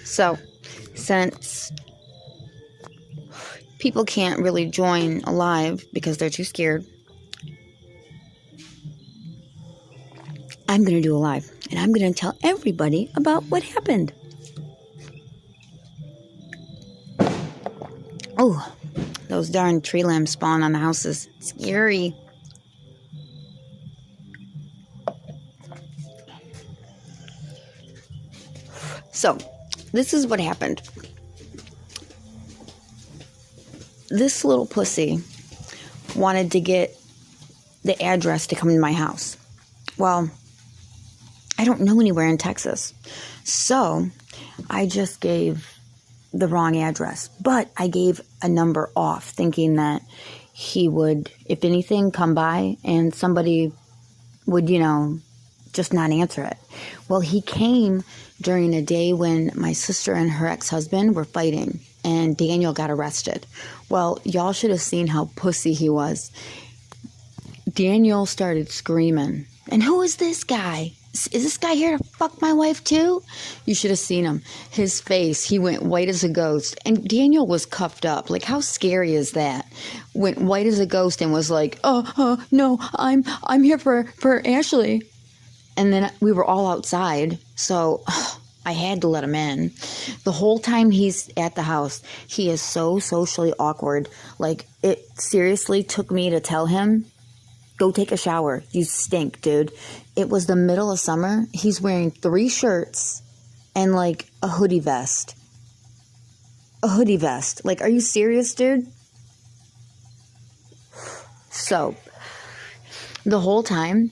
So, since people can't really join live because they're too scared, I'm going to do a live. And I'm going to tell everybody about what happened. Oh, those darn tree limbs spawn on the houses. Scary. So, this is what happened. This little pussy wanted to get the address to come to my house. Well, I don't know anywhere in Texas. So, I just gave the wrong address. But I gave a number off, thinking that he would, if anything, come by and somebody would, just not answer it. Well, he came during a day when my sister and her ex-husband were fighting, and Daniel got arrested. Well, y'all should have seen how pussy he was. Daniel started screaming, and who is this guy? Is this guy here to fuck my wife too? You should have seen him. His face, he went white as a ghost. And Daniel was cuffed up. Like, how scary is that? Went white as a ghost and was like, no, I'm here for Ashley. And then we were all outside, so I had to let him in. The whole time he's at the house, he is so socially awkward. Like, it seriously took me to tell him, go take a shower. You stink, dude. It was the middle of summer. He's wearing 3 shirts and, like, a hoodie vest. A hoodie vest. Like, are you serious, dude? So, the whole time,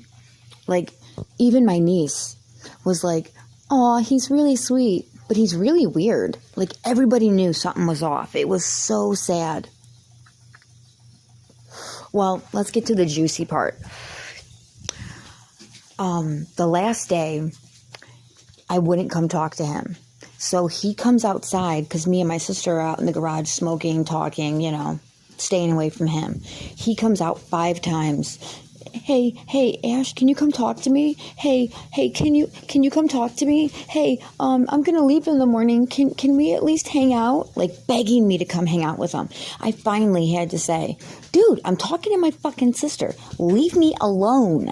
like, even my niece was like, "Aw, he's really sweet, but he's really weird." Like, everybody knew something was off. It was so sad. Well, let's get to the juicy part. The last day, I wouldn't come talk to him. So he comes outside, because me and my sister are out in the garage smoking, talking, staying away from him. He comes out 5 times. Hey, Ash, can you come talk to me? Hey, can you come talk to me? Hey, I'm going to leave in the morning. Can we at least hang out? Like, begging me to come hang out with him. I finally had to say, dude, I'm talking to my fucking sister. Leave me alone.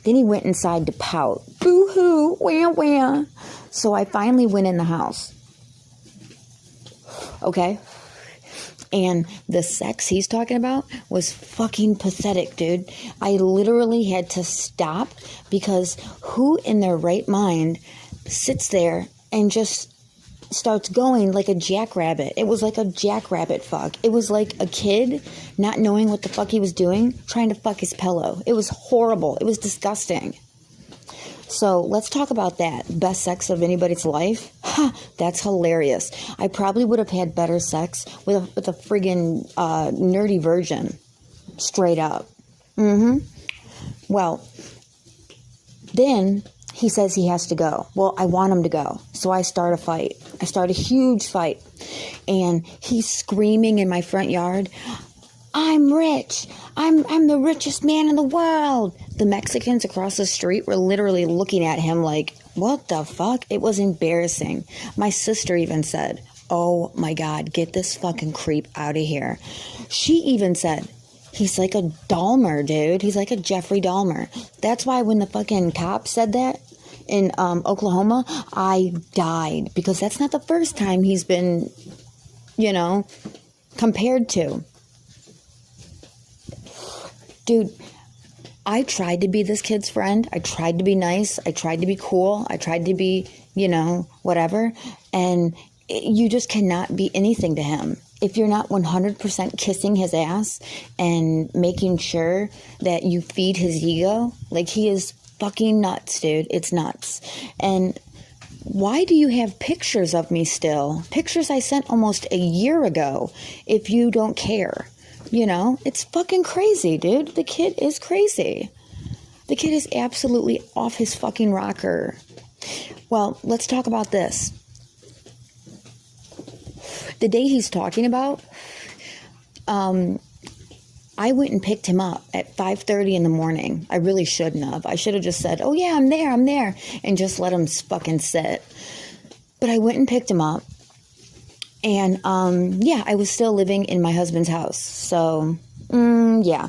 Then he went inside to pout. Boo-hoo, wah-wah. So I finally went in the house. Okay? And the sex he's talking about was fucking pathetic, dude. I literally had to stop, because who in their right mind sits there and just starts going like a jackrabbit? It was like a jackrabbit fuck. It was like a kid not knowing what the fuck he was doing, trying to fuck his pillow. It was horrible. It was disgusting. So let's talk about that. Best sex of anybody's life? Ha, that's hilarious. I probably would have had better sex with a friggin' nerdy virgin. Straight up. Well, then he says he has to go. Well, I want him to go. So I start a fight. I start a huge fight. And he's screaming in my front yard, "I'm rich. I'm the richest man in the world." The Mexicans across the street were literally looking at him like, what the fuck? It was embarrassing. My sister even said, "Oh my God, get this fucking creep out of here." She even said, "He's like a Dahmer, dude. He's like a Jeffrey Dahmer." That's why when the fucking cop said that in Oklahoma, I died, because that's not the first time he's been, compared to. Dude, I tried to be this kid's friend. I tried to be nice. I tried to be cool. I tried to be, whatever. And you just cannot be anything to him if you're not 100% kissing his ass and making sure that you feed his ego. Like, he is fucking nuts, dude. It's nuts. And why do you have pictures of me still? Pictures I sent almost a year ago, if you don't care. It's fucking crazy, dude. The kid is crazy. The kid is absolutely off his fucking rocker. Well, let's talk about this. The day he's talking about, I went and picked him up at 5:30 in the morning. I really shouldn't have. I should have just said, "Oh yeah, I'm there," and just let him fucking sit. But I went and picked him up. And, yeah, I was still living in my husband's house. So, yeah.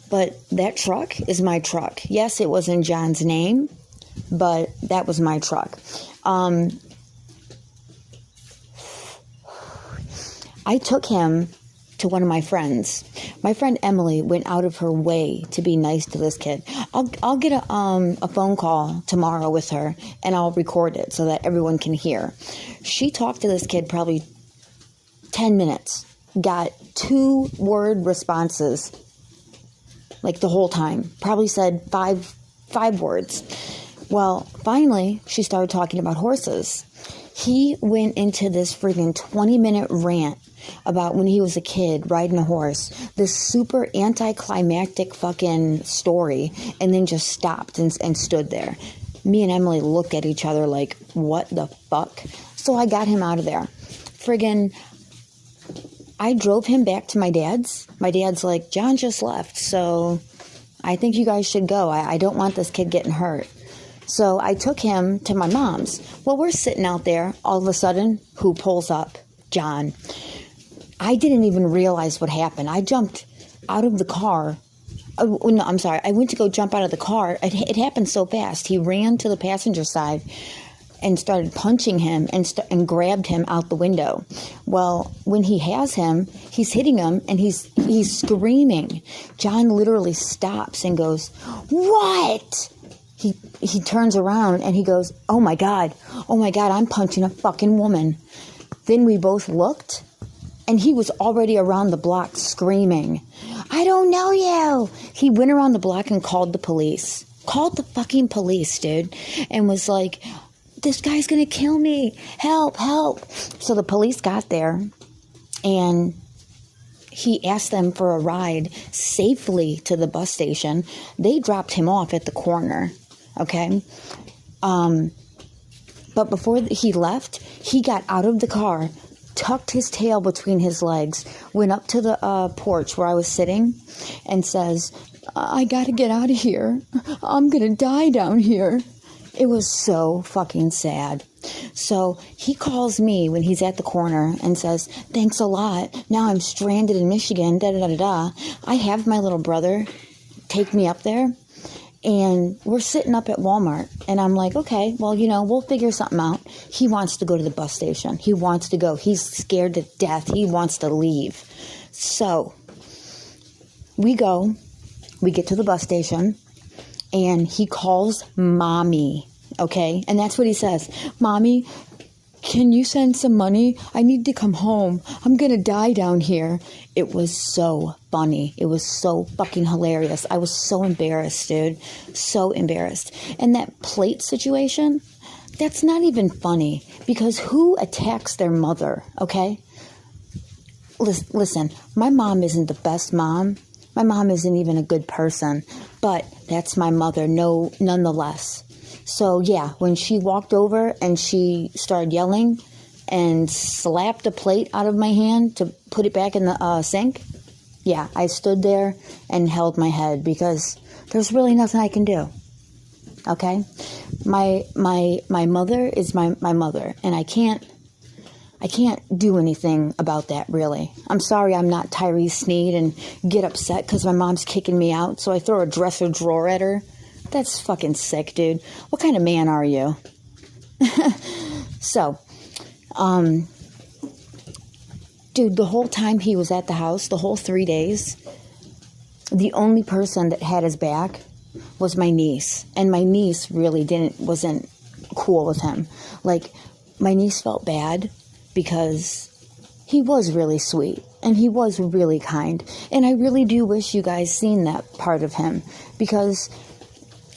But that truck is my truck. Yes, it was in John's name, but that was my truck. I took him to one of my friends. My friend Emily went out of her way to be nice to this kid. I'll get a phone call tomorrow with her, and I'll record it so that everyone can hear. She talked to this kid probably 10 minutes, got 2-word responses, like the whole time. Probably said five words. Well, finally, she started talking about horses. He went into this freaking 20-minute rant about when he was a kid riding a horse, this super anticlimactic fucking story, and then just stopped and stood there. Me and Emily looked at each other like, what the fuck? So I got him out of there. Friggin', I drove him back to my dad's. My dad's like, John just left, so I think you guys should go. I don't want this kid getting hurt. So I took him to my mom's. Well, we're sitting out there. All of a sudden, who pulls up? John. I didn't even realize what happened. I jumped out of the car. No, I'm sorry. I went to go jump out of the car. It happened so fast. He ran to the passenger side and started punching him and grabbed him out the window. Well, when he has him, he's hitting him and he's screaming. John literally stops and goes, "What?" He turns around and he goes, oh my God, I'm punching a fucking woman." Then we both looked, and he was already around the block screaming, "I don't know you." He went around the block and called the police. Called the fucking police, dude. And was like, "This guy's gonna kill me. Help, help." So the police got there, and he asked them for a ride safely to the bus station. They dropped him off at the corner, okay? But before he left, he got out of the car, tucked his tail between his legs, went up to the porch where I was sitting, and says, "I gotta get out of here. I'm gonna die down here." It was so fucking sad. So he calls me when he's at the corner and says, "Thanks a lot. Now I'm stranded in Michigan, da-da-da-da-da. I have my little brother take me up there." And we're sitting up at Walmart. And I'm like, okay, well, we'll figure something out. He wants to go to the bus station. He wants to go. He's scared to death. He wants to leave. So we go. We get to the bus station. And he calls Mommy, okay? And that's what he says. "Mommy, can you send some money? I need to come home. I'm going to die down here." It was so funny. It was so fucking hilarious. I was so embarrassed, dude. So embarrassed. And that plate situation, that's not even funny. Because who attacks their mother, okay? Listen, my mom isn't the best mom. My mom isn't even a good person, but that's my mother, no, nonetheless. So yeah, when she walked over and she started yelling and slapped a plate out of my hand to put it back in the sink, yeah, I stood there and held my head because there's really nothing I can do. Okay, my mother is my mother, and I can't do anything about that, really. I'm sorry I'm not Tyrese Sneed and get upset because my mom's kicking me out, so I throw a dresser drawer at her. That's fucking sick, dude. What kind of man are you? So, dude, the whole time he was at the house, the whole 3 days, the only person that had his back was my niece. And my niece really wasn't cool with him. Like, my niece felt bad because he was really sweet and he was really kind. And I really do wish you guys seen that part of him, because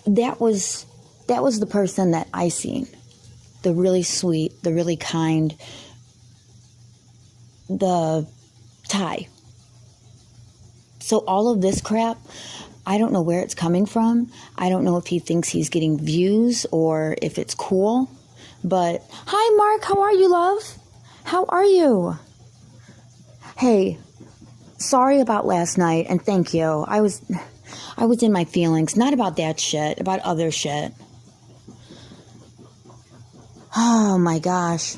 that was the person that I seen. The really sweet, the really kind, the Ty. So all of this crap, I don't know where it's coming from. I don't know if he thinks he's getting views or if it's cool. But, hi Mark, how are you, love? How are you? Hey, sorry about last night, and thank you. I was in my feelings, not about that shit, about other shit. Oh my gosh.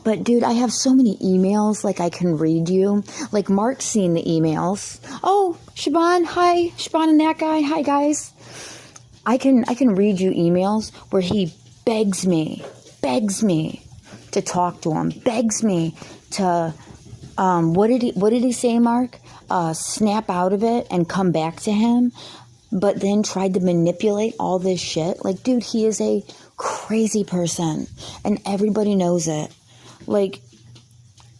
But dude, I have so many emails, like I can read you. Like Mark's seen the emails. Oh, Shaban, hi. Shaban and that guy, hi guys. I can read you emails where he begs me to talk to him, begs me to, what did he say, Mark? Snap out of it and come back to him, but then tried to manipulate all this shit. Like, dude, he is a crazy person, and everybody knows it. Like,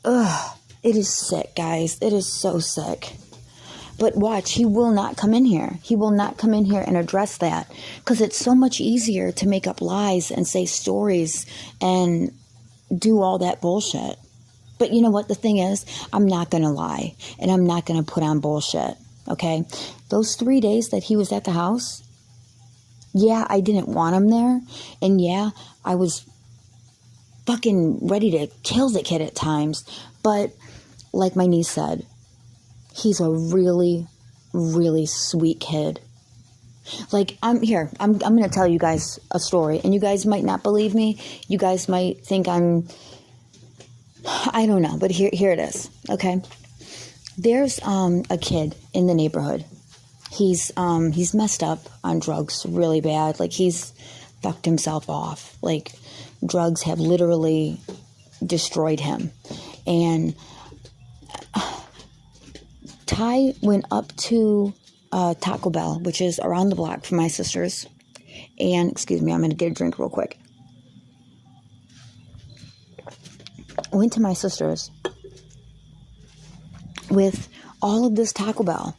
it is sick, guys. It is so sick. But watch, he will not come in here. He will not come in here and address that, because it's so much easier to make up lies and say stories and do all that bullshit. But you know what? The thing is, I'm not going to lie, and I'm not going to put on bullshit, okay? Those 3 days that he was at the house, yeah, I didn't want him there, and yeah, I was fucking ready to kill the kid at times, but like my niece said, he's a really, really sweet kid. Like, I'm going to tell you guys a story, and you guys might not believe me. You guys might think I don't know, but here it is, okay? There's a kid in the neighborhood. He's messed up on drugs really bad. Like, he's fucked himself off. Like, drugs have literally destroyed him. And Ty went up to Taco Bell, which is around the block from my sister's. And, excuse me, I'm going to get a drink real quick. Went to my sister's with all of this Taco Bell.